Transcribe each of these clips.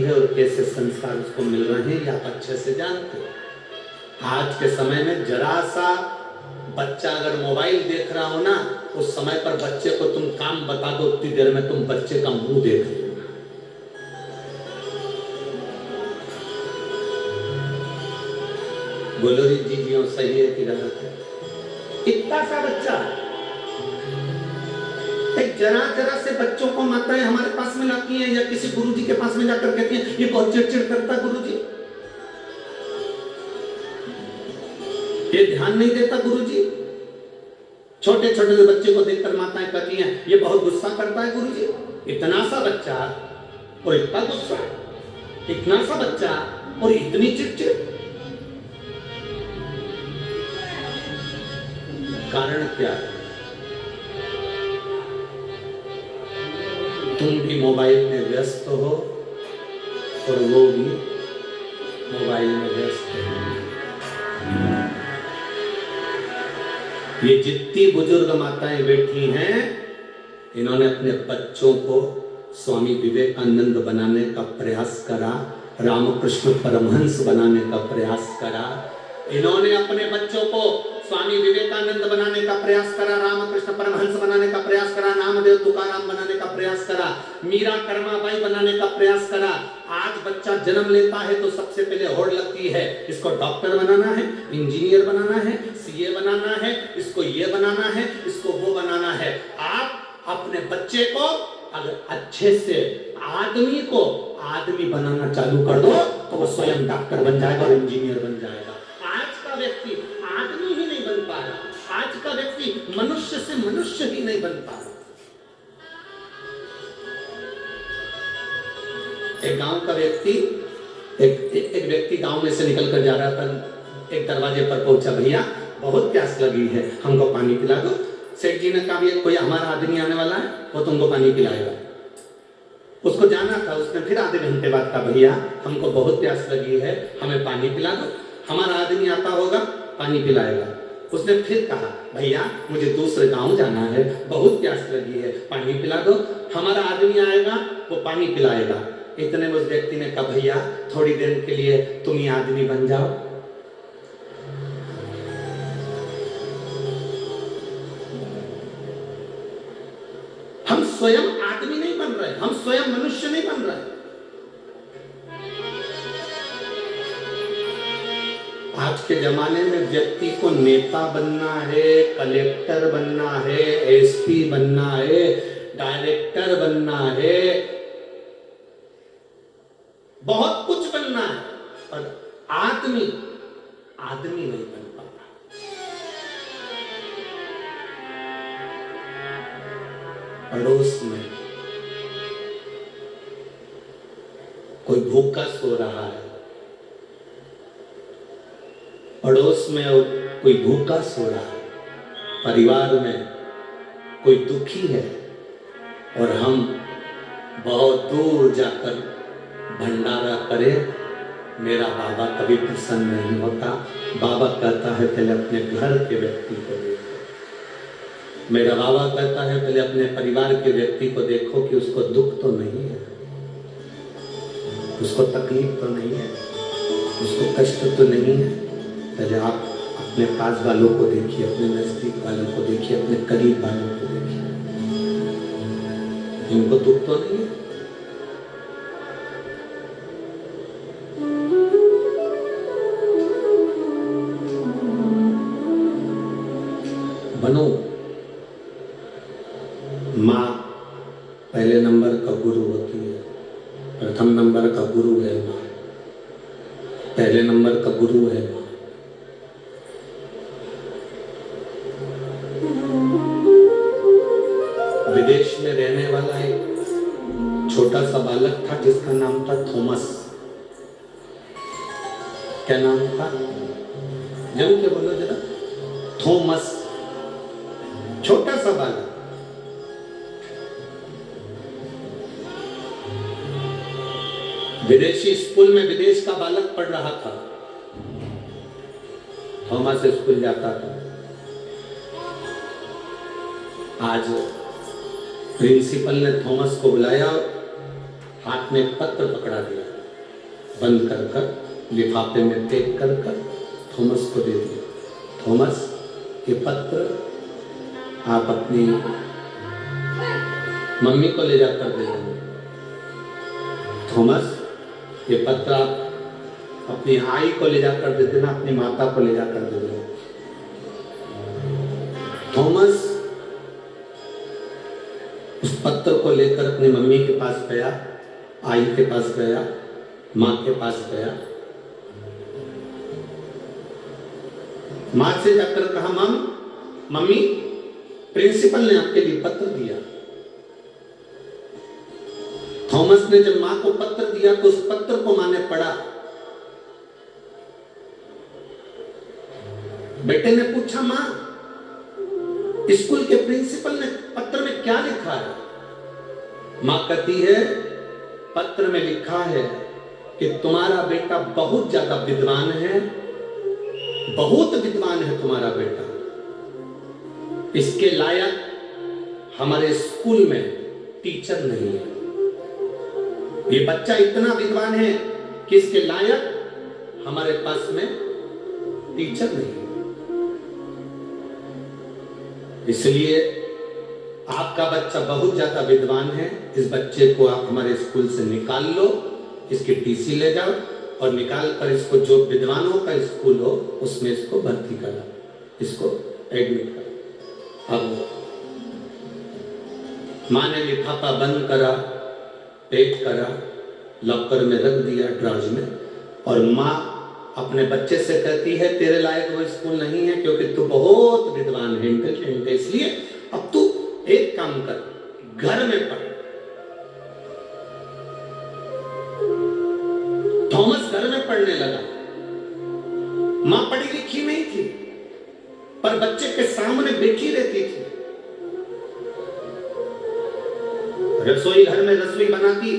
है और कैसे संस्कार उसको मिल रहे हैं, ये आप अच्छे से जानते हो। आज के समय में जरा सा बच्चा अगर मोबाइल देख रहा हो ना, उस समय पर बच्चे को तुम काम बता दो, उतनी देर में तुम बच्चे का मुंह देख लो। बोलो जी जी सही है कि गलत है? इतना सा बच्चा, जरा से बच्चों को माताएं हमारे पास में लाती हैं या किसी गुरुजी के पास में जाकर कहती हैं ये बहुत चिड़चिड़ करता गुरुजी, ये ध्यान नहीं देता गुरुजी। छोटे छोटे से बच्चे को देखकर माताएं कहती हैं ये बहुत गुस्सा करता है गुरुजी। इतना सा बच्चा और इतना गुस्सा, इतना सा बच्चा और इतनी चिड़चिड़, कारण क्या है? तुम भी मोबाइल में व्यस्त हो और वो भी मोबाइल में व्यस्त है। ये जितनी बुजुर्ग माताएं बैठी हैं, इन्होंने अपने बच्चों को स्वामी विवेकानंद बनाने का प्रयास करा, रामकृष्ण परमहंस बनाने का प्रयास करा। इन्होंने अपने बच्चों को स्वामी विवेकानंद बनाने का प्रयास करा, रामकृष्ण परमहंस बनाने का प्रयास करा, नामदेव तुकाराम बनाने का प्रयास करा, मीरा कर्माबाई बनाने का प्रयास करा। आज बच्चा जन्म लेता है तो सबसे पहले होड़ लगती है, इसको डॉक्टर बनाना है, इंजीनियर बनाना है, सीए बनाना है, इसको ये बनाना है, इसको वो बनाना है। आप अपने बच्चे को अगर अच्छे से आदमी को आदमी बनाना चालू कर दो तो वो स्वयं डॉक्टर बन जाएगा और इंजीनियर बन जाएगा। आज का व्यक्ति आदमी ही नहीं बन पा रहा, आज का व्यक्ति मनुष्य से मनुष्य ही नहीं बन पा रहा। एक गांव का व्यक्ति, एक व्यक्ति गांव में से निकल कर जा रहा था, एक दरवाजे पर पहुंचा, भैया बहुत प्यास लगी है, हमको पानी पिला दो। सेठ जी ने कहा भी कोई हमारा आदमी आने वाला है, वो तुमको पानी पिलाएगा। उसको जाना था, उसने फिर आधे घंटे बाद कहा भैया हमको बहुत प्यास लगी है, हमें पानी पिला दो, हमारा आदमी आता होगा पानी पिलाएगा। उसने फिर कहा भैया मुझे दूसरे गांव जाना है, बहुत प्यास लगी है, पानी पिला दो, हमारा आदमी आएगा वो पानी पिलाएगा। इतने में उस व्यक्ति ने कहा भैया थोड़ी देर के लिए तुम ही आदमी बन जाओ। हम स्वयं आदमी नहीं बन रहे, हम स्वयं मनुष्य नहीं बन रहे। आज के जमाने में व्यक्ति को नेता बनना है, कलेक्टर बनना है, एसपी बनना है, डायरेक्टर बनना है, बहुत कुछ बनना है, पर आदमी नहीं बन पा रहा। पड़ोस में कोई भूखा सो रहा है, पड़ोस में कोई भूखा सो रहा है, परिवार में कोई दुखी है और हम बहुत दूर जाकर भंडारा करे, मेरा बाबा कभी प्रसन्न नहीं होता। बाबा कहता है पहले अपने घर के व्यक्ति को देखो, मेरा बाबा कहता है पहले अपने परिवार के व्यक्ति को देखो कि उसको दुख तो नहीं है, उसको तकलीफ तो नहीं है, उसको कष्ट तो नहीं है। पहले आप अपने पास वालों को देखिए, अपने नजदीक वालों को देखिए, अपने करीब वालों को देखिए, इनको दुख तो नहीं है। बनो। माँ पहले नंबर का गुरु होती है, प्रथम नंबर का गुरु है माँ, पहले नंबर का गुरु है माँ। विदेश में रहने वाला एक छोटा सा बालक था जिसका नाम था थॉमस। क्या नाम था? जरूर के बोलो जरा। थॉमस, छोटा सा बालक। विदेशी स्कूल में विदेश का बालक पढ़ रहा था। थॉमस स्कूल जाता था। आज प्रिंसिपल ने थॉमस को बुलाया, हाथ में पत्र पकड़ा दिया, बंद कर कर लिफाफे में पैक कर कर थॉमस को दे दिया। थॉमस, ये पत्र आप अपनी मम्मी को ले जाकर दे देंगे। थॉमस, ये पत्र आप अपनी आई को ले जाकर दे देना, अपनी माता को ले जाकर दे देना। थॉमस उस पत्र को लेकर अपनी मम्मी के पास गया, आई के पास गया, माँ के पास गया। माँ से जाकर कहा, मम्मी, प्रिंसिपल ने आपके लिए पत्र दिया। थॉमस ने जब माँ को पत्र दिया तो उस पत्र को माँ ने पढ़ा। बेटे ने पूछा, माँ, स्कूल के प्रिंसिपल ने पत्र में क्या लिखा है? माँ कहती है, पत्र में लिखा है कि तुम्हारा बेटा बहुत ज्यादा विद्वान है, बहुत विद्वान है तुम्हारा बेटा, इसके लायक हमारे स्कूल में टीचर नहीं है। ये बच्चा इतना विद्वान है कि इसके लायक हमारे पास में टीचर नहीं है। इसलिए आपका बच्चा बहुत ज्यादा विद्वान है, इस बच्चे को आप हमारे स्कूल से निकाल लो, इसकी टीसी ले जाओ और निकाल कर इसको जो विद्वानों का स्कूल हो उसमें इसको भर्ती करा, इसको एडमिट करा। अब माँ ने लिफाफा बंद करा, पैक करा, लॉकर में रख दिया, ड्रॉज में, और माँ अपने बच्चे से कहती है, तेरे लायक वो स्कूल नहीं है क्योंकि तू बहुत विद्वान है, इंटेलिजेंट है, इसलिए अब तू एक काम कर, घर में पढ़। थॉमस घर में पढ़ने लगा। मां पढ़ी लिखी नहीं थी, पर बच्चे के सामने बैठी रहती थी। रसोई घर में रसोई बनाती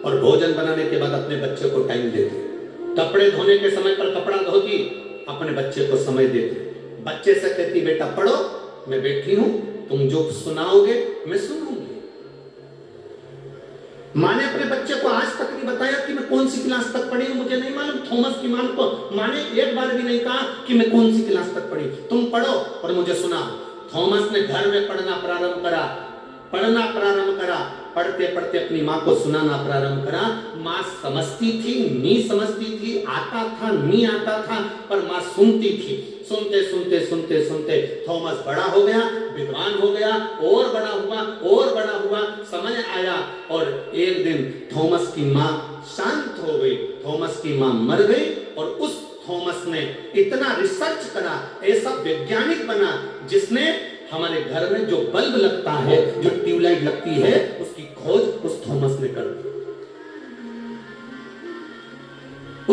और भोजन बनाने के बाद अपने बच्चे को टाइम देती। कपड़े धोने के समय पर कपड़ा धोती, अपने बच्चे को समय देती। बच्चे से कहती, बेटा पढ़ो, मैं बैठी हूं, तुम जो सुनाओगे मैं सुनूंगी। माँ ने अपने बच्चे को आज तक नहीं बताया कि मैं कौन सी क्लास तक पढ़ी हूं, मुझे नहीं मालूम। थॉमस की माँ को माँ ने एक बार भी नहीं कहा कि मैं कौन सी क्लास तक पढ़ी, तुम पढ़ो और मुझे सुनाओ। थॉमस ने घर में पढ़ना प्रारंभ करा, पढ़ते पढ़ते अपनी माँ को सुनाना प्रारंभ करा। माँ समझती थी, नहीं समझती थी, आता था, नहीं आता था, पर माँ सुनती थी। सुनते सुनते सुनते सुनते थॉमस बड़ा हो गया, विद्वान हो गया, और बड़ा हुआ, समय आया और एक दिन थॉमस की माँ शांत हो गई, थॉमस की माँ मर गई, और उस थॉमस ने इतना रिसर्च करा, ऐसा वैज्ञानिक बना, जिसने हमारे घर में जो बल्ब लगता है, जो ट्यूबलाइट लगती है, उसकी खोज उस थॉमस ने कर दी।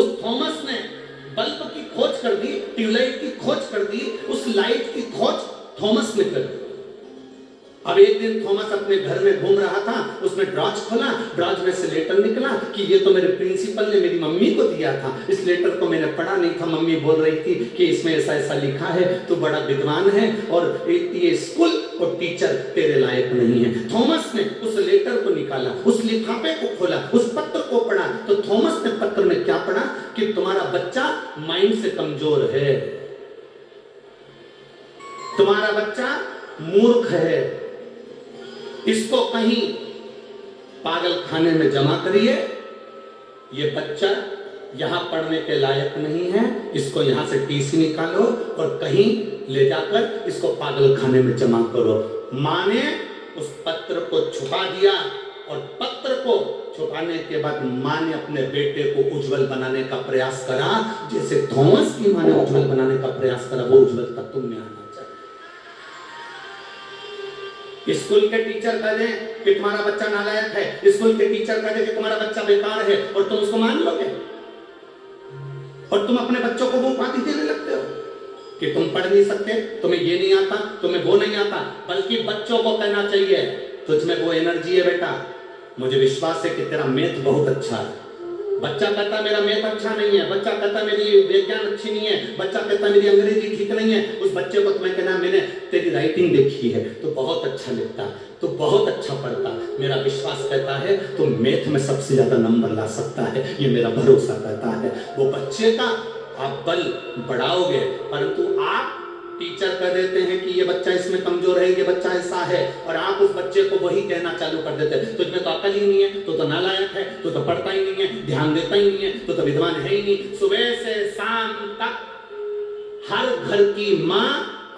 उस थॉमस ने बल्ब की खोज कर दी, ट्यूबलाइट की खोज कर दी, उस लाइट की खोज थॉमस ने कर दी। अब एक दिन थॉमस अपने घर में घूम रहा था, उसने ड्रॉज खोला, ड्रॉज में से लेटर निकला कि ये तो मेरे प्रिंसिपल ने मेरी मम्मी को दिया था। इस लेटर को मैंने पढ़ा नहीं था, मम्मी बोल रही थी कि इसमें ऐसा ऐसा लिखा है, तो बड़ा विद्वान है और ये स्कूल और टीचर तेरे लायक नहीं है। थॉमस ने उस लेटर को निकाला, उस लिफाफे को खोला, उस पत्र को पढ़ा, तो थॉमस ने पत्र में क्या पढ़ा कि तुम्हारा बच्चा माइंड से कमजोर है, तुम्हारा बच्चा मूर्ख है, इसको कहीं पागल खाने में जमा करिए, ये बच्चा यहां पढ़ने के लायक नहीं है, इसको यहां से टीसी निकालो और कहीं ले जाकर इसको पागल खाने में जमा करो। मां ने उस पत्र को छुपा दिया, और पत्र को छुपाने के बाद मां ने अपने बेटे को उज्जवल बनाने का प्रयास करा, जैसे थॉमस की मां ने उज्जवल बनाने का प्रयास करा, वो उज्जवलता तुम में आना चाहिए। स्कूल के टीचर कहे कि तुम्हारा बच्चा नालायक है, स्कूल के टीचर कहे कि तुम्हारा बच्चा बेकार है, और तुम उसको मान लोगे, और तुम अपने बच्चों को वो उपाधि देने लगते हो कि तुम पढ़ नहीं सकते, तुम्हें ये नहीं आता, तुम्हें वो नहीं आता। बल्कि बच्चों को कहना चाहिए, तुझमें वो एनर्जी है बेटा, मुझे विश्वास है कि तेरा मैथ बहुत अच्छा है, बच्चा कहता मेरा मैथ अच्छा नहीं है, बच्चा कहता मेरी विज्ञान अच्छी नहीं है, बच्चा कहता मेरी अंग्रेजी ठीक नहीं है, उस बच्चे को तुम्हें कहना मैंने तेरी राइटिंग देखी है तो बहुत अच्छा लिखता, तो बहुत अच्छा पढ़ता, मेरा विश्वास कहता है तो मैथ में सबसे ज्यादा नंबर ला सकता है, ये मेरा भरोसा कहता है। वो बच्चे का आप बल बढ़ाओगे, परंतु आप टीचर कह देते हैं कि ये बच्चा इसमें कमजोर है, ये बच्चा ऐसा है, और आप उस बच्चे को वही कहना चालू कर देते हैं, तो इसमें तो अकल ही नहीं है, तो नालायक है, तो पढ़ता ही नहीं है, ध्यान देता ही नहीं है, तो विद्वान है ही नहीं। सुबह से शाम तक हर घर की माँ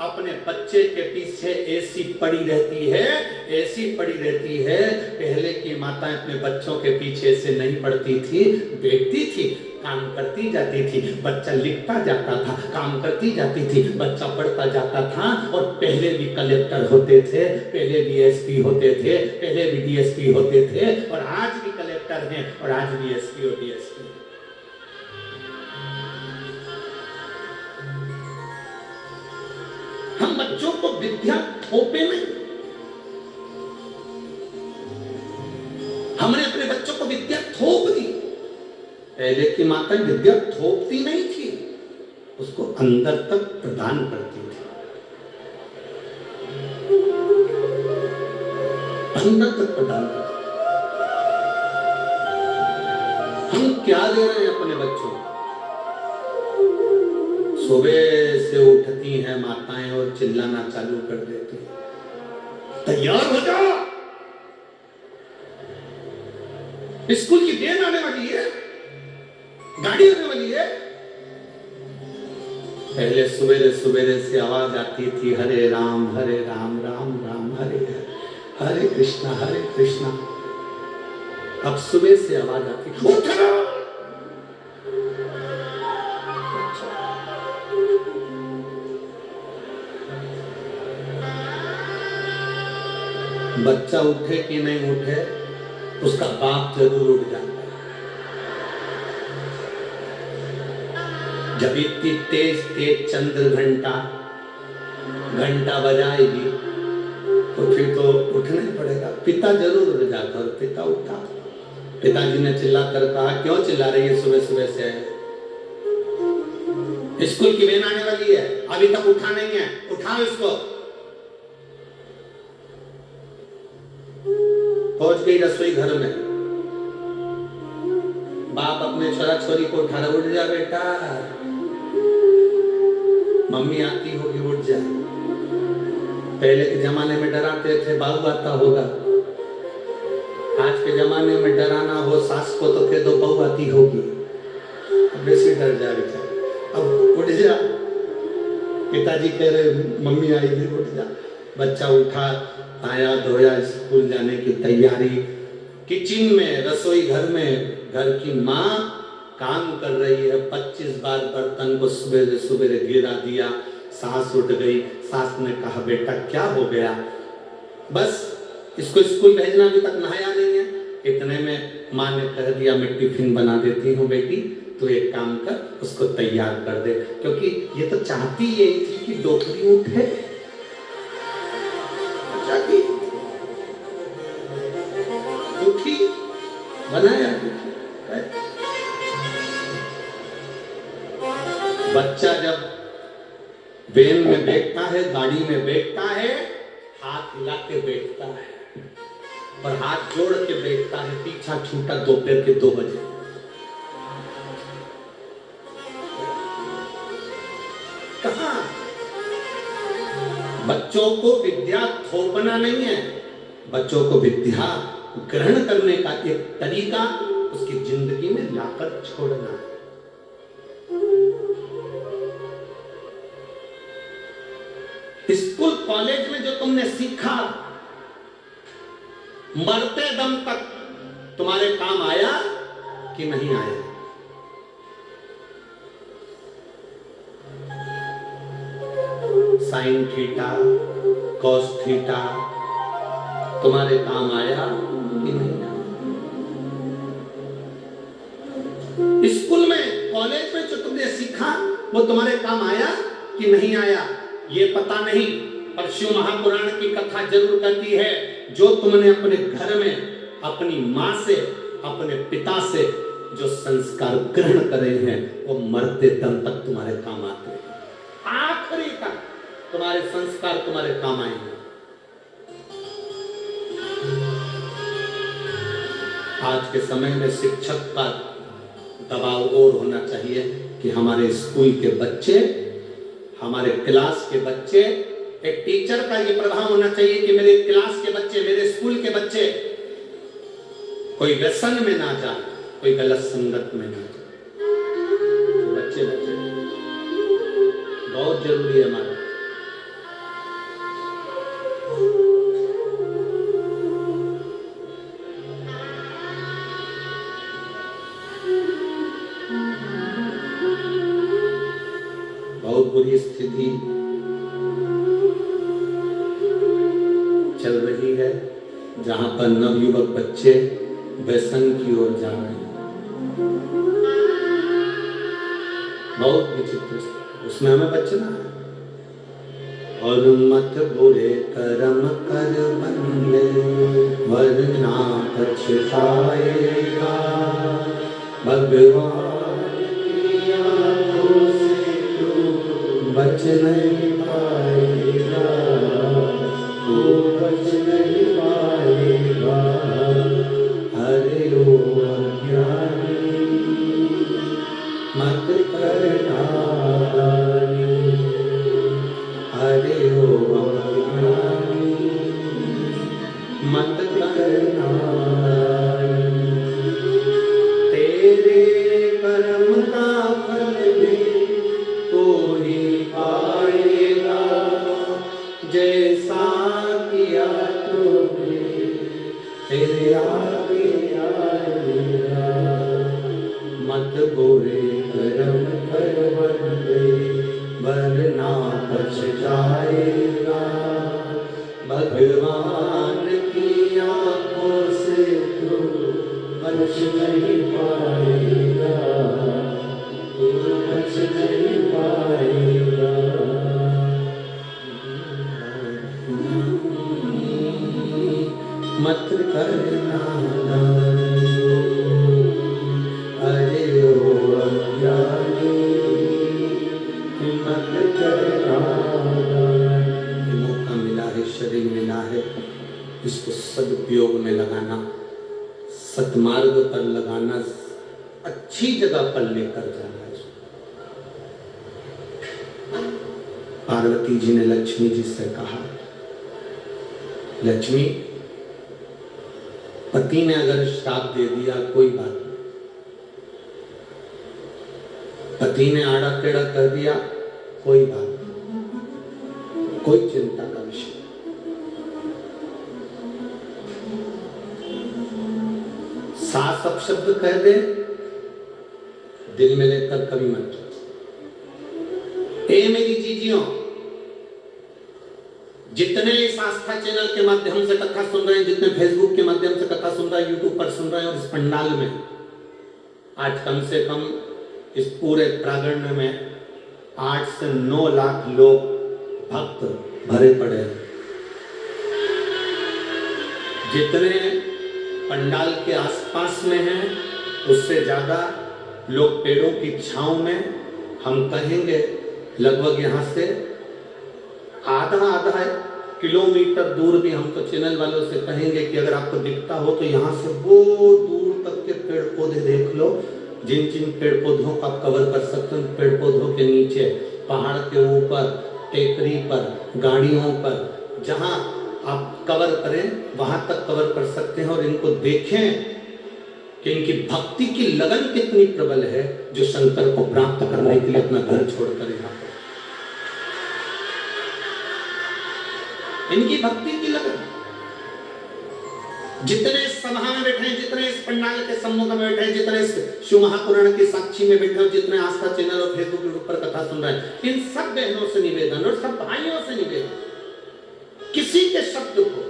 अपने बच्चे के पीछे ऐसी पड़ी रहती है, ऐसी पड़ी रहती है। पहले की माताएं अपने बच्चों के पीछे से नहीं पड़ती थी, बैठती थी, काम करती जाती थी, बच्चा लिखता जाता था, काम करती जाती थी, बच्चा पढ़ता जाता था। और पहले भी कलेक्टर होते थे, पहले भी एसपी होते थे, पहले भी डीएसपी होते थे, और आज भी कलेक्टर हैं, और आज भी एसपी और डीएसपी। हम बच्चों को विद्या थोपे नहीं, हमने अपने बच्चों को विद्या थोप दी। पहले की माताएं विद्या थोपती नहीं थी, उसको अंदर तक प्रदान करती थी, अंदर तक प्रदान करती। हम क्या दे रहे हैं अपने बच्चों को? सुबह से उठती हैं माताएं और चिल्लाना चालू कर देती हैं, तैयार हो जाओ, स्कूल की ट्रेन आने वाली है, गाड़ी आने वाली है। पहले सवेरे सवेरे से आवाज आती थी, हरे राम राम राम हरे हरे, हरे कृष्णा। अब सुबह से आवाज आती, उठो। बच्चा उठे कि नहीं उठे, उसका बाप जरूर उठ जाता है। जब इतनी तेज चंद्र घंटा बजाएगी तो फिर तो उठना ही पड़ेगा। पिता जरूर उठ जाता, और पिता उठा। पिताजी ने चिल्ला कर कहा, क्यों चिल्ला रही है सुबह सुबह से? स्कूल की वैन आने वाली है, अभी तक उठा नहीं है, उठाओ इसको। पहुंच गई रसोई घर में, बाप अपने छोरा छोरी को उठा रहा, उठ जा बेटा, मम्मी आती होगी, उठ जा। पहले के जमाने में डराते थे, बाबू आता होगा। आज के जमाने में डराना हो सास को तो कह दो बहू आती होगी, वैसे डर जा बेटा, अब उठ जा। पिताजी कह रहे मम्मी आएगी, उठ जा। बच्चा उठा, आया, धोया, स्कूल जाने की तैयारी। किचन में, रसोई घर में घर की माँ काम कर रही है, 25 बार बर्तन को सुबह गिरा दिया। सास उठ गई, सास ने कहा बेटा क्या हो गया? बस इसको स्कूल भेजना, अभी तक नहाया नहीं है। इतने में माँ ने कह दिया मैं टिफिन बना देती हूँ बेटी, तू एक काम कर, उसको तैयार कर दे, क्योंकि ये तो चाहती यही थी कि डोकरी उठे। दुखी बनाया। बच्चा जब वैन में बैठता है, गाड़ी में बैठता है, हाथ हिला के बैठता है और हाथ जोड़ के बैठता है। पीछा छूटा दोपहर के 2 बजे। कहां? बच्चों को विद्या थोपना नहीं है, बच्चों को विद्या ग्रहण करने का एक तरीका उसकी जिंदगी में लाकर छोड़ना है। स्कूल कॉलेज में जो तुमने सीखा, मरते दम तक तुम्हारे काम आया कि नहीं आया? साइन थीटा, कॉस थीटा तुम्हारे काम आया कि नहीं आया? स्कूल में, कॉलेज में जो तुमने सीखा वो तुम्हारे काम आया कि नहीं आया? ये पता नहीं, पर शिव महापुराण की कथा जरूर कहती है, जो तुमने अपने घर में अपनी माँ से, अपने पिता से जो संस्कार ग्रहण करे हैं वो मरते दम तक तुम्हारे काम आते हैं। आखिरी तक तुम्हारे संस्कार तुम्हारे काम आएंगे। आज के समय में शिक्षक का दबाव और होना चाहिए कि हमारे स्कूल के बच्चे, हमारे क्लास के बच्चे, एक टीचर का ये प्रभाव होना चाहिए कि मेरे क्लास के बच्चे, मेरे स्कूल के बच्चे कोई व्यसन में ना जाए, कोई गलत संगत में ना जाए। बच्चे बच्चे बहुत जरूरी है हमारा। बहुत बुरी स्थिति चल रही है जहां पर नवयुवक बच्चे व्यसन की ओर जा रहे हैं। बहुत विचित्र, उसमें हमें बचना है। और मत बुरे कर्म कर बंदे वरना पछताएगा, भगवान की आंखों से तू बच नहीं पाएगा, तू बच नहीं पाएगा। हरे ओ अज्ञानी मत करना, हरे ओ अज्ञानी मत करना। तेरे कर्म का फल भी तो ही पाएगा, जैसा किया तूने तेरे आगे आएगा। मत बुरे कर्म कर बंदे वरना पछताएगा, भगवान की आंखों से तू बच नहीं पाएगा, तू बच नहीं पाएगा। मत करना अरे ओ अज्ञानी मत करना। मौका मिला है, शरीर मिला है, इसको सदुपयोग में लगाना, सतमार्ग पर लगाना, अच्छी जगह पर लेकर जाना। पार्वती जी ने लक्ष्मी जी से कहा, लक्ष्मी पति ने अगर श्राप दे दिया कोई बात नहीं, पति ने आड़ा टेढ़ा कर दिया कोई बात नहीं, कोई चिंता का विषय। सास अपशब्द कह दे, दिल में लेकर कभी मत जाओ। ए मेरी जीजियों, जितने इस आस्था चैनल के माध्यम से कथा सुन रहे हैं, जितने फेसबुक के माध्यम से कथा सुन रहे हैं, यूट्यूब पर सुन रहे हैं, और इस पंडाल में आज कम से कम इस पूरे प्रांगण में 8 से 9 लाख लोग भक्त भरे पड़े हैं। जितने पंडाल के आसपास में हैं, उससे ज्यादा लोग पेड़ों की छांव में, हम कहेंगे लगभग यहाँ से आधा किलोमीटर दूर भी हम तो चैनल वालों से कहेंगे कि अगर आपको दिखता हो तो यहाँ से वो दूर तक के पेड़ पौधे देख लो। जिन जिन पेड़ पौधों का कवर कर सकते हैं, पेड़ पौधों के नीचे, पहाड़ के ऊपर, टेकरी पर, गाड़ियों पर, जहाँ आप कवर करें वहां तक कवर कर सकते हैं। और इनको देखें कि इनकी भक्ति की लगन कितनी प्रबल है, जो शंकर को प्राप्त करने के लिए अपना घर छोड़कर यहाँ पर, इनकी भक्ति की लगन। जितने इस सभा में बैठे हैं, जितने इस पंडाल के सम्मुख में बैठे हैं, जितने इस शिव महापुराण की साक्षी में बैठे हैं, जितने आस्था चैनल और फेसबुक यूट्यूब पर कथा सुन रहे हैं, इन सब बहनों से निवेदन और सब भाइयों से निवेदन, किसी के शब्द को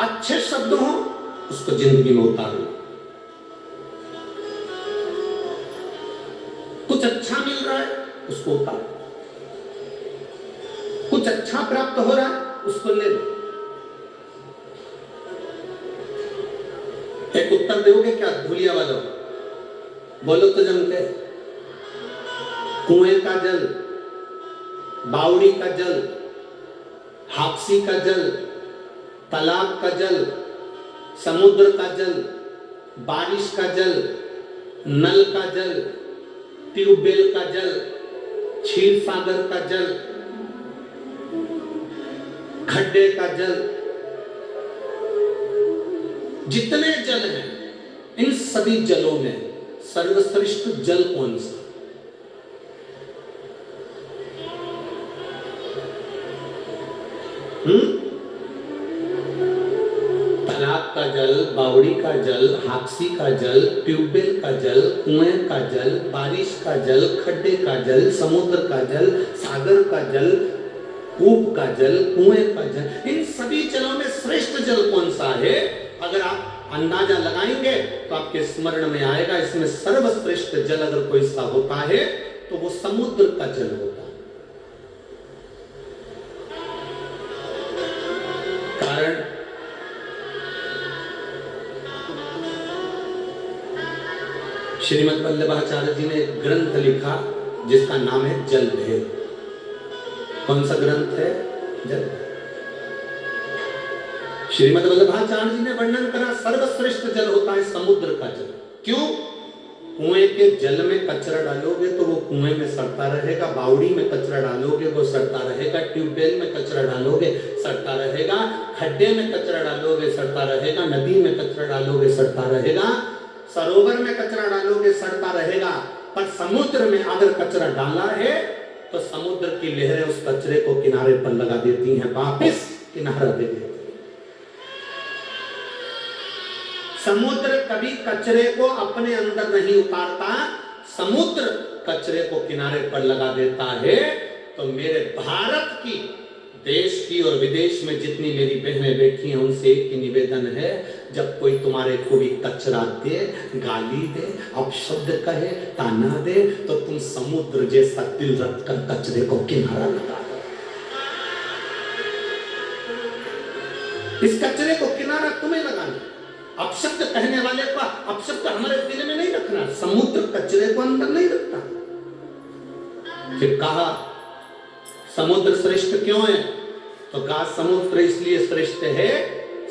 अच्छे शब्द हो उसको जिंदगी में उतारो। कुछ अच्छा मिल रहा है उसको उतारो, कुछ अच्छा प्राप्त हो रहा है उसको ले लो। एक उत्तर दोगे क्या धूलिया वालों? बोलो तो जम के। कुएं का जल, बावड़ी का जल, हापसी का जल, तालाब का जल, समुद्र का जल, बारिश का जल, नल का जल, ट्यूबवेल का जल, क्षीर सागर का जल, खड्डे का जल, जितने जल हैं इन सभी जलों में सर्वश्रेष्ठ जल कौन सा? तालाब का जल, बावड़ी का जल, हापसी का जल, ट्यूबवेल का जल, कुएं का जल, बारिश का जल, खड्डे का जल, समुद्र का जल, सागर का जल, कूप का जल, कुएं का जल, इन सभी जलों में श्रेष्ठ जल कौन सा है? अगर आप अंदाजा लगाएंगे तो आपके स्मरण में आएगा, इसमें सर्वश्रेष्ठ जल अगर कोई सा होता है तो वो समुद्र का जल होता है। कारण श्रीमद् वल्लभाचार्य जी ने एक ग्रंथ लिखा जिसका नाम है जल भेद। कौन सा ग्रंथ है? जल। श्रीमद् वल्लभाचार्य जी ने वर्णन करा सर्वश्रेष्ठ जल होता है समुद्र का जल। क्यों? कुएं के जल में कचरा डालोगे तो वो कुएं में सड़ता रहेगा, बावड़ी में कचरा डालोगे वो सड़ता रहेगा, ट्यूबवेल में कचरा डालोगे सड़ता रहेगा, खड्डे में कचरा डालोगे सड़ता रहेगा, नदी में कचरा डालोगे सड़ता रहेगा, सरोवर में कचरा डालोगे सड़ता रहेगा। पर समुद्र में अगर कचरा डाला है तो समुद्र की लहरें उस कचरे को किनारे पर लगा देती हैं, वापस किनारा दे देती। समुद्र कभी कचरे को अपने अंदर नहीं उतारता, समुद्र कचरे को किनारे पर लगा देता है। तो मेरे भारत की, देश की और विदेश में जितनी मेरी बहनें बैठी हैं उनसे एक ही निवेदन है, जब कोई तुम्हारे को भी कचरा दे, गाली दे, अपशब्द कहे, ताना दे, तो तुम समुद्र जैसा दिल रखकर कचरे को किनारा लगा दो। इस कचरे को किनारा तुम्हें लगाना। अपशब्द कहने वाले का अपशब्द हमारे दिल में नहीं रखना, समुद्र कचरे को अंदर नहीं रखता। फिर कहा समुद्र श्रेष्ठ क्यों है? तो कहा समुद्र इसलिए श्रेष्ठ है,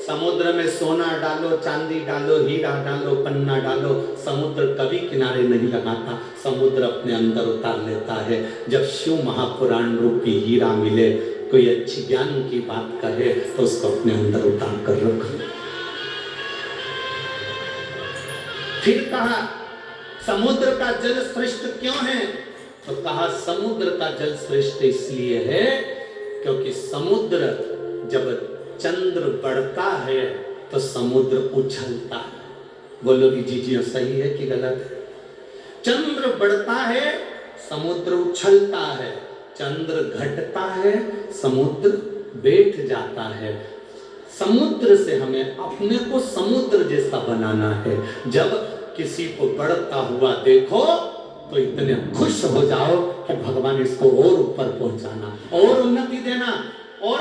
समुद्र में सोना डालो, चांदी डालो, हीरा डालो, पन्ना डालो, समुद्र कभी किनारे नहीं लगाता, समुद्र अपने अंदर उतार लेता है। जब शिव महापुराण रूपी हीरा मिले, कोई अच्छी ज्ञान की बात कहे तो उसको अपने अंदर उतार कर रखो। फिर कहा समुद्र का जल श्रेष्ठ क्यों है? तो कहा समुद्र का जल श्रेष्ठ इसलिए है क्योंकि समुद्र जब चंद्र बढ़ता है तो समुद्र उछलता है। बोलो कि जी सही है कि गलत है? चंद्र बढ़ता है, समुद्र उछलता है, चंद्र घटता है, समुद्र बैठ जाता है। समुद्र से हमें अपने को समुद्र जैसा बनाना है। जब किसी को बढ़ता हुआ देखो तो इतने खुश हो जाओ कि भगवान इसको और ऊपर पहुंचाना, और उन्नति देना। और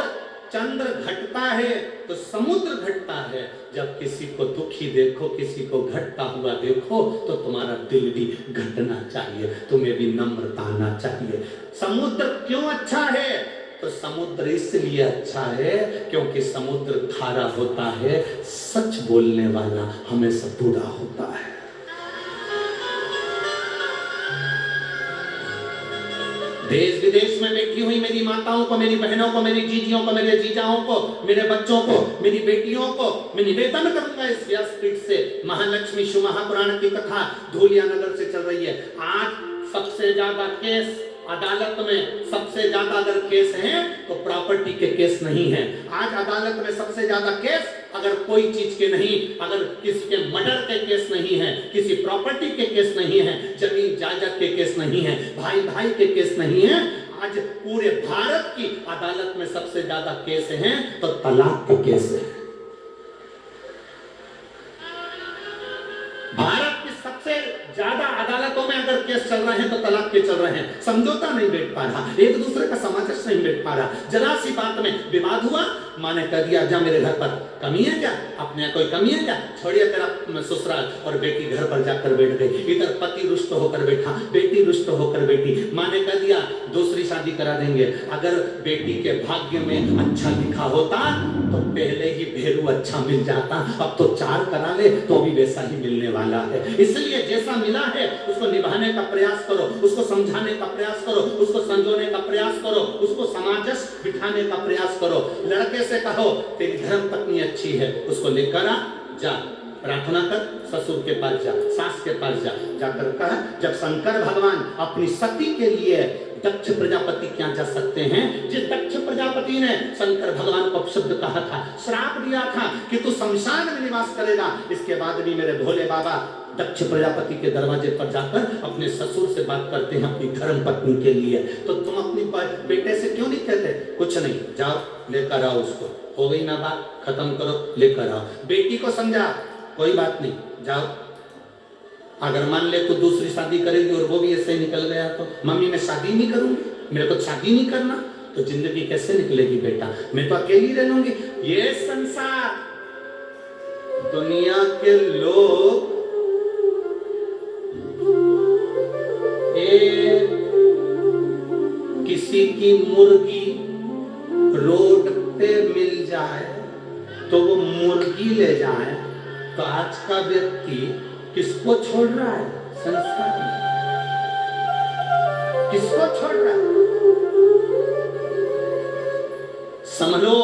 चंद्र घटता है तो समुद्र घटता है। जब किसी को दुखी देखो, किसी को घटता हुआ देखो तो तुम्हारा दिल भी घटना चाहिए, तुम्हें भी नम्रता आना चाहिए। समुद्र क्यों अच्छा है? तो समुद्र इसलिए अच्छा है क्योंकि समुद्र खारा होता है, सच बोलने वाला हमेशा बूढ़ा होता है। देश विदेश में बैठी हुई मेरी माताओं को, मेरी बहनों को, मेरी जीजियों को, मेरे जीजाओं को, मेरे बच्चों को, मेरी बेटियों को मैं निवेदन करूंगा इस व्यासपीठ से, महालक्ष्मी शिव महापुराण की कथा धूलिया नगर से चल रही है। आज सबसे ज्यादा केस अदालत में, सबसे ज्यादा अगर केस हैं तो प्रॉपर्टी के केस नहीं है। आज अदालत में सबसे ज्यादा केस अगर कोई चीज के नहीं, अगर किसी के मर्डर के केस नहीं है, किसी प्रॉपर्टी के केस नहीं है, जमीन जायदाद के केस नहीं है, भाई भाई के केस नहीं है। आज पूरे भारत की अदालत में सबसे ज्यादा केस हैं तो तलाक के केस है। भारत की सबसे ज्यादा अदालतों में अगर केस चल रहे हैं तो तलाक के चल रहे हैं। समझौता नहीं बैठ पा रहा, एक दूसरे का सामंजस्य नहीं बैठ पा रहा। जरा सी बात में विवाद हुआ, माँ ने कह दिया जा मेरे घर पर, कमी है क्या, अपने यहाँ कोई कमी है क्या, छोड़िए तेरा ससुराल। और बेटी घर पर जाकर बैठ गई। इधर पति रुष्ट होकर बैठा, बेटी रुष्ट होकर बैठी। माँ ने कह दिया दूसरी शादी करा देंगे। अगर बेटी के भाग्य में अच्छा लिखा होता तो पहले ही भेरू अच्छा मिल जाता, अब तो 4 करा ले तो भी वैसा ही मिलने वाला है। इसलिए जैसा मिला है उसको निभाने का प्रयास करो, उसको समझाने का प्रयास करो, उसको संजोने का प्रयास करो, उसको सामंजस्य बिठाने का प्रयास करो। लड़के से कहो तेरी धर्म पत्नी अच्छी है, उसको लेकर आ, जा प्रार्थना कर, ससुर के पास जा, सास के पास जा। जाकर कहा जब शंकर भगवान अपनी सती के लिए दक्ष प्रजापति क्या जा सकते हैं, जिस दक्ष प्रजापति ने शंकर भगवान को शब्द कहा था, श्राप दिया था कि तू शमशान में निवास करेगा, इसके बाद भी मेरे भोले बाबा दक्ष प्रजापति के दरवाजे पर जाकर अपने ससुर से बात करते हैं अपनी धर्म पत्नी के लिए। तो तुम अपनी बेटे से क्यों नहीं कहते कुछ नहीं, जाओ लेकर आओ उसको, हो गई ना बात, खत्म करो, लेकर आओ। बेटी को समझा कोई बात नहीं, जाओ। अगर मान ले तो दूसरी शादी करेगी और वो भी ऐसे ही निकल गया तो मम्मी मैं शादी नहीं करूंगी, मेरे को शादी नहीं करना, तो जिंदगी कैसे निकलेगी बेटा, मैं तो अकेली रह लूंगी। ये संसार, दुनिया के लोग किसी की मुर्गी रोड पे मिल जाए तो वो मुर्गी ले जाए, तो आज का व्यक्ति किसको छोड़ रहा है, संस्कार किसको छोड़ रहा है? समझो,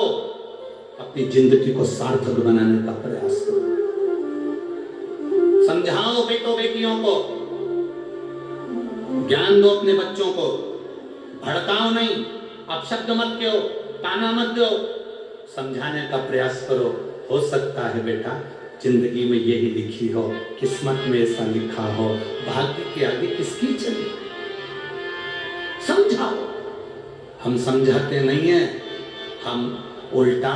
अपनी जिंदगी को सार्थक बनाने का प्रयास करो। समझाओ बेटों बेटियों को, ज्ञान दो अपने बच्चों को, भड़काओ नहीं, अपशब्द मत दो, ताना मत दो, समझाने का प्रयास करो। हो सकता है बेटा जिंदगी में यही लिखी हो, किस्मत में ऐसा लिखा हो, भाग्य के आगे किसकी चली। समझाओ, हम समझाते नहीं है, हम उल्टा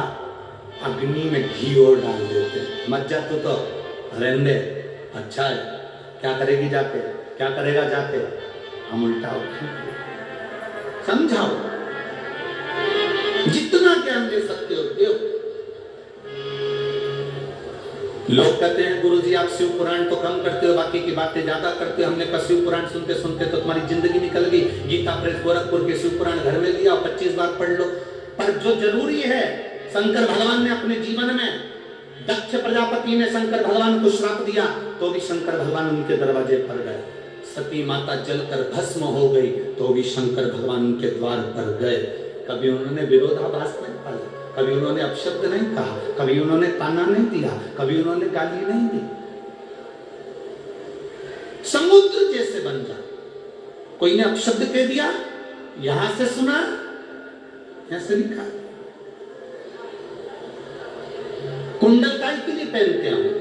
अग्नि में घी और डाल देते। मत जा तू तो रहने, अच्छा है, क्या करेगी जाके, क्या करेगा जाके, हम उल्टा समझाओ, जितना ज्ञान दे सकते हो दो। लोग कहते हैं गुरुजी आप शिव पुराण तो कम करते हो, बाकी की बातें ज्यादा करते हो। हमने कहा शिव पुराण सुनते सुनते तो तुम्हारी जिंदगी निकल गई। गीता प्रेस गोरखपुर के शिव पुराण घर में लिया और 25 बार पढ़ लो। पर जो जरूरी है, शंकर भगवान ने अपने जीवन में, दक्ष प्रजापति ने शंकर भगवान को श्राप दिया तो भी शंकर भगवान उनके दरवाजे पर गए। सती माता जलकर भस्म हो गई तो भी शंकर भगवान उनके द्वार पर गए। कभी उन्होंने विरोधाभास नहीं पाला, कभी उन्होंने अपशब्द नहीं कहा, कभी उन्होंने ताना नहीं दिया, कभी उन्होंने गाली नहीं दी। समुद्र जैसे बन जा, कोई ने अपशब्द कह दिया, यहां से सुना, यहां से लिखा। कुंडल काय के लिए पहनते हैं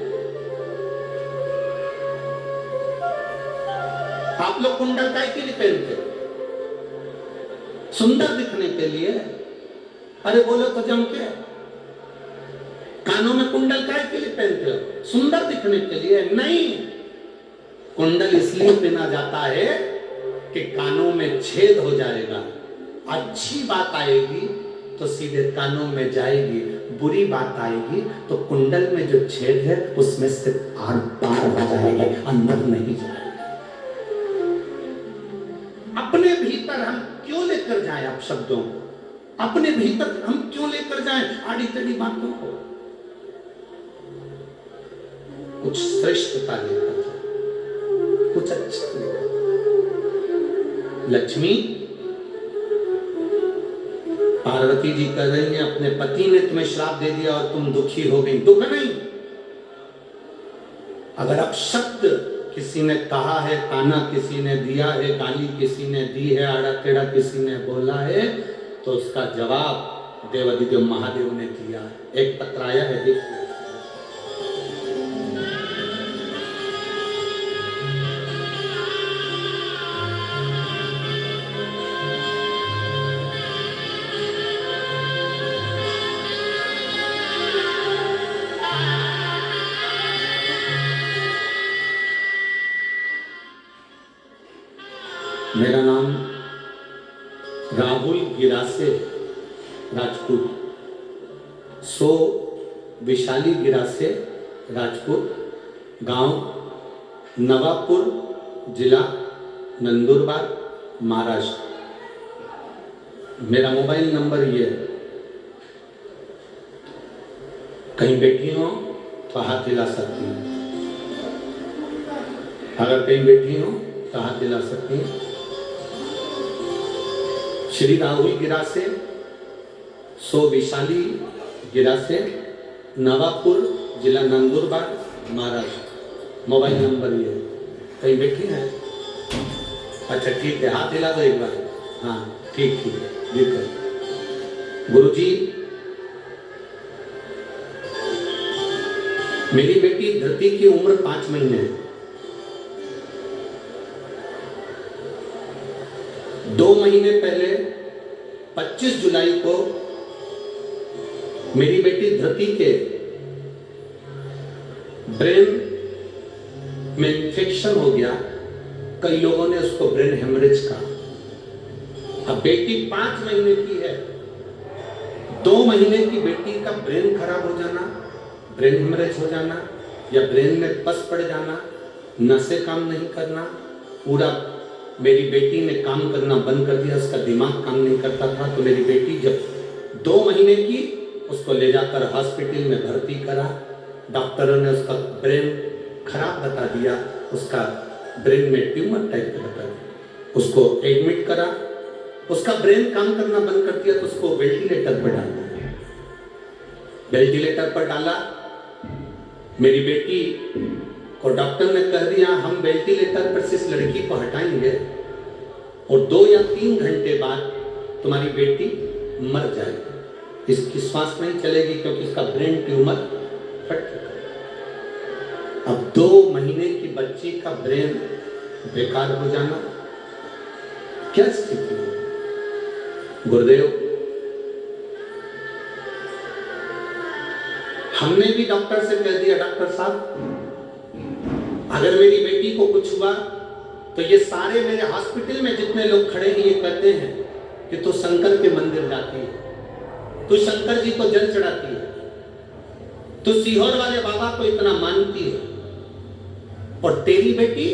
आप लोग, कुंडल काय के लिए पहनते हैं? सुंदर दिखने के लिए। अरे बोलो तो जम के। कानों में कुंडल काय के लिए पहनते हो? सुंदर दिखने के लिए नहीं। कुंडल इसलिए पहना जाता है कि कानों में छेद हो जाएगा, अच्छी बात आएगी तो सीधे कानों में जाएगी, बुरी बात आएगी तो कुंडल में जो छेद है उसमें से आर पार हो जाएगी, अंदर नहीं जाएगी। अपने भीतर हम क्यों लेकर जाएं आप शब्दों को? अपने भीतर हम क्यों लेकर जाएं आड़ी टेढ़ी बातों को? कुछ श्रेष्ठता लेकर जाए, कुछ अच्छा लेकर। लक्ष्मी, पार्वती जी कह रही है अपने पति ने तुम्हें श्राप दे दिया और तुम दुखी हो गई। दुख नहीं, अगर अब शब्द किसी ने कहा है, ताना किसी ने दिया है, गाली किसी ने दी है, आड़ा टेढ़ा किसी ने बोला है, तो उसका जवाब देवाधिदेव महादेव ने दिया है। एक पत्र आया है, देखिए। मेरा नाम राहुल गिरासे राजपूत। सो विशाली गिरासे, राजपुर, गांव नवापुर, जिला नंदुरबार, महाराष्ट्र। मेरा मोबाइल नंबर ये है। कहीं बैठी हो तो हाथ हिला सकती हैं। अगर कहीं बैठी हो तो हाथ हिला सकती हैं। श्री राहुल गिरासे, सो विशाली गिरासे, नवापुर, जिला नंदुरबार, महाराष्ट्र। मोबाइल नंबर ये है। कहीं बैठी हैं? अच्छा ठीक है, हाथ हिला दो एक बार। हाँ ठीक है, बिल्कुल। गुरुजी, मेरी बेटी धरती की उम्र 5 महीने है। 2 महीने पहले 25 जुलाई को मेरी बेटी धरती के ब्रेन में इंफेक्शन हो गया। कई लोगों ने उसको ब्रेन हेमरेज कहा। अब बेटी 5 महीने की है, 2 महीने की बेटी का ब्रेन खराब हो जाना, ब्रेन हेमरेज हो जाना या ब्रेन में पस पड़ जाना, नसें काम नहीं करना, पूरा मेरी बेटी ने काम करना बंद कर दिया, उसका दिमाग काम नहीं करता था। तो मेरी बेटी जब 2 महीने की, उसको ले जाकर हॉस्पिटल में भर्ती करा। डॉक्टरों ने उसका ब्रेन खराब बता दिया, उसका ब्रेन में ट्यूमर टाइप का बता दिया। उसको एडमिट करा, उसका ब्रेन काम करना बंद कर दिया, तो उसको वेंटिलेटर पर डाला। वेंटिलेटर पर डाला। मेरी बेटी को डॉक्टर ने कह दिया हम वेंटिलेटर पर से इस लड़की को हटाएंगे और 2 या 3 घंटे बाद तुम्हारी बेटी मर जाएगी, इसकी सांस नहीं चलेगी क्योंकि इसका ब्रेन ट्यूमर फट चुका है। अब 2 महीने की बच्ची का ब्रेन बेकार हो जाना, क्या स्थिति है? गुरुदेव, हमने भी डॉक्टर से कह दिया, डॉक्टर साहब अगर मेरी बेटी को कुछ हुआ तो ये सारे मेरे हॉस्पिटल में जितने लोग खड़े हैं ये कहते हैं कि तू शंकर के मंदिर जाती है, तू शंकर जी को जल चढ़ाती है, तू सीहोर वाले बाबा को इतना मानती है, और तेरी बेटी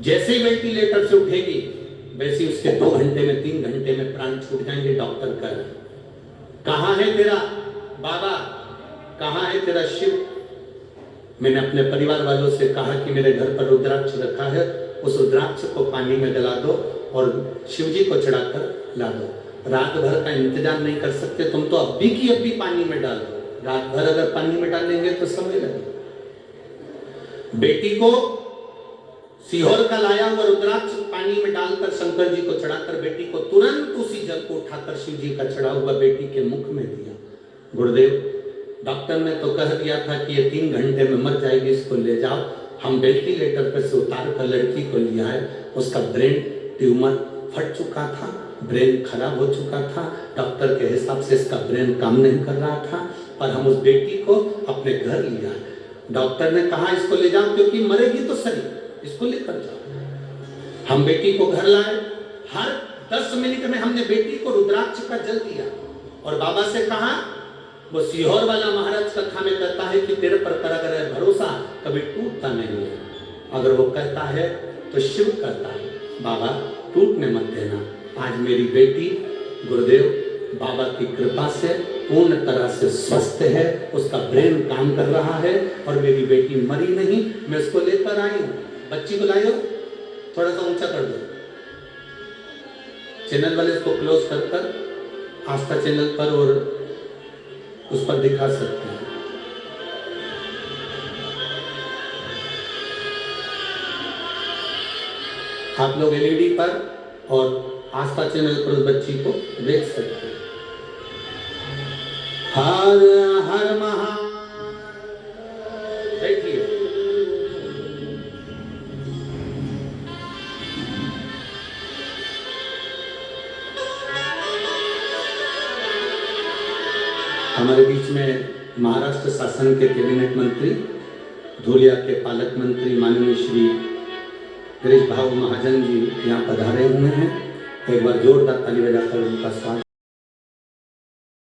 जैसे ही वेंटिलेटर से उठेगी वैसे उसके 2 घंटे में 3 घंटे में प्राण छूट जाएंगे। डॉक्टर कह रहे कहां है तेरा बाबा, कहां है तेरा शिव? मैंने अपने परिवार वालों से कहा कि मेरे घर पर रुद्राक्ष रखा है, उस रुद्राक्ष को पानी में गला दो और शिव जी को चढ़ाकर ला दो। रात भर का इंतजार नहीं कर सकते तुम तो अभी की अभी पानी में डाल दो। रात भर अगर पानी में डालेंगे तो समय लगेगा। बेटी को सीहोर का लाया हुआ रुद्राक्ष पानी में डालकर शंकर जी को चढ़ाकर बेटी को तुरंत उसी जल को उठाकर शिव जी का चढ़ा हुआ बेटी के मुख में दिया। गुरुदेव, डॉक्टर ने तो कह दिया था कि ये 3 घंटे में मर जाएगी, इसको ले जाओ। हम वेंटिलेटर पर से उतार कर लड़की को लिया है, उसका ब्रेन ट्यूमर फट चुका था, ब्रेन खराब हो चुका था। डॉक्टर के हिसाब से इसका ब्रेन काम नहीं कर रहा था, पर हम उस बेटी को अपने घर लिया है। डॉक्टर ने कहा इसको ले जाओ क्योंकि मरेगी तो सही, इसको लेकर जाओ। हम बेटी को घर लाए। हर 10 मिनट में हमने बेटी को रुद्राक्ष का जल दिया और बाबा से कहा, वो सीहोर वाला महाराज कथा में कहता है कि तेरे पर कर अगर भरोसा कभी टूटता नहीं है। अगर वो कहता है तो शिव कहता है, बाबा टूटने मत देना। आज मेरी बेटी गुरुदेव बाबा की कृपा से पूर्ण तरह से स्वस्थ है, उसका ब्रेन काम कर रहा है और मेरी बेटी मरी नहीं। मैं उसको लेकर आई हूँ। बच्ची को लाइयो, थोड़ा सा ऊंचा कर दो। चैनल वाले इसको क्लोज कर आस्था चैनल पर और उस पर दिखा सकते हैं। आप लोग एलईडी पर और आस्था चैनल पर उस बच्ची को देख सकते हैं। हर हर महादेव। देखिए, हमारे बीच में महाराष्ट्र शासन के कैबिनेट मंत्री, धुलिया के पालक मंत्री माननीय श्री गिरीश भाऊ महाजन जी यहाँ पधारे हुए हैं। एक बार जोरदार ताली बजाकर उनका स्वागत।